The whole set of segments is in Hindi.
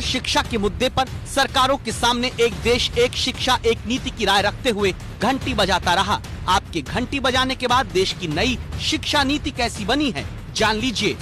शिक्षा के मुद्दे पर सरकारों के सामने एक देश एक शिक्षा एक नीति की राय रखते हुए घंटी बजाता रहा। आपके घंटी बजाने के बाद देश की नई शिक्षा नीति कैसी बनी है, जान लीजिए।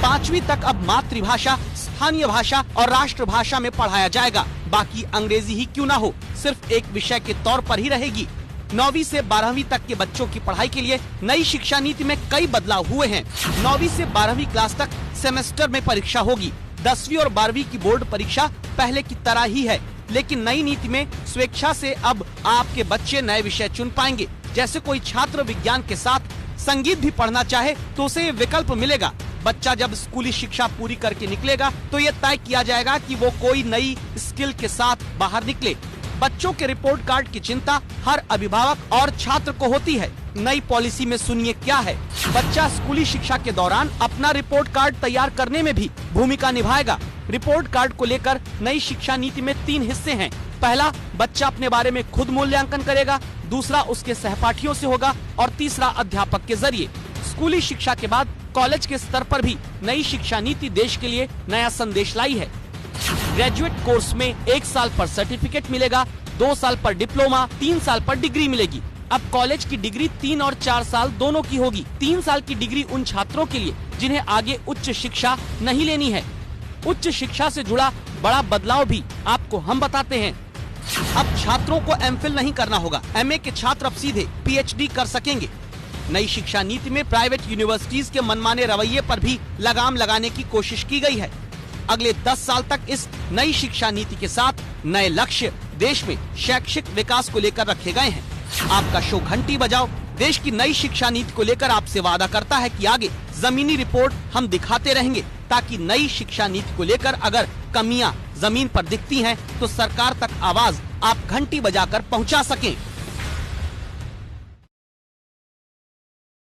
5वीं तक अब मातृभाषा, स्थानीय भाषा और राष्ट्रभाषा में पढ़ाया जाएगा। बाकी अंग्रेजी ही क्यों ना हो, सिर्फ एक विषय के तौर पर ही रहेगी। 9वीं से 12वीं तक के बच्चों की पढ़ाई के लिए नई शिक्षा नीति में कई बदलाव हुए हैं। 9वीं से 12वीं क्लास तक सेमेस्टर में परीक्षा होगी। 10वीं और 12वीं की बोर्ड परीक्षा पहले की तरह ही है, लेकिन नई नीति में स्वेच्छा से अब आपके बच्चे नए विषय चुन पाएंगे। जैसे कोई छात्र विज्ञान के साथ संगीत भी पढ़ना चाहे तो उसे ये विकल्प मिलेगा। बच्चा जब स्कूली शिक्षा पूरी करके निकलेगा तो ये तय किया जाएगा कि वो कोई नई स्किल के साथ बाहर निकले। बच्चों के रिपोर्ट कार्ड की चिंता हर अभिभावक और छात्र को होती है। नई पॉलिसी में सुनिए क्या है। बच्चा स्कूली शिक्षा के दौरान अपना रिपोर्ट कार्ड तैयार करने में भी भूमिका निभाएगा। रिपोर्ट कार्ड को लेकर नई शिक्षा नीति में 3 हिस्से हैं। पहला, बच्चा अपने बारे में खुद मूल्यांकन करेगा। दूसरा, उसके सहपाठियों से होगा और तीसरा, अध्यापक के जरिए। स्कूली शिक्षा के बाद कॉलेज के स्तर पर भी नई शिक्षा नीति देश के लिए नया संदेश लाई है। ग्रेजुएट कोर्स में 1 साल पर सर्टिफिकेट मिलेगा, 2 साल पर डिप्लोमा, 3 साल पर डिग्री मिलेगी। अब कॉलेज की डिग्री 3 और 4 साल दोनों की होगी। 3 साल की डिग्री उन छात्रों के लिए जिन्हें आगे उच्च शिक्षा नहीं लेनी है। उच्च शिक्षा से जुड़ा बड़ा बदलाव भी आपको हम बताते हैं। अब छात्रों को एमफिल नहीं करना होगा। एमए के छात्र अब सीधे पीएचडी कर सकेंगे। नई शिक्षा नीति में प्राइवेट यूनिवर्सिटीज के मनमाने रवैये पर भी लगाम लगाने की कोशिश की गई है। अगले 10 साल तक इस नई शिक्षा नीति के साथ नए लक्ष्य देश में शैक्षिक विकास को लेकर रखे गए हैं। आपका शो घंटी बजाओ देश की नई शिक्षा नीति को लेकर आपसे वादा करता है कि आगे जमीनी रिपोर्ट हम दिखाते रहेंगे, ताकि नई शिक्षा नीति को लेकर अगर कमियां जमीन पर दिखती हैं तो सरकार तक आवाज आप घंटी बजाकर पहुंचा सकें।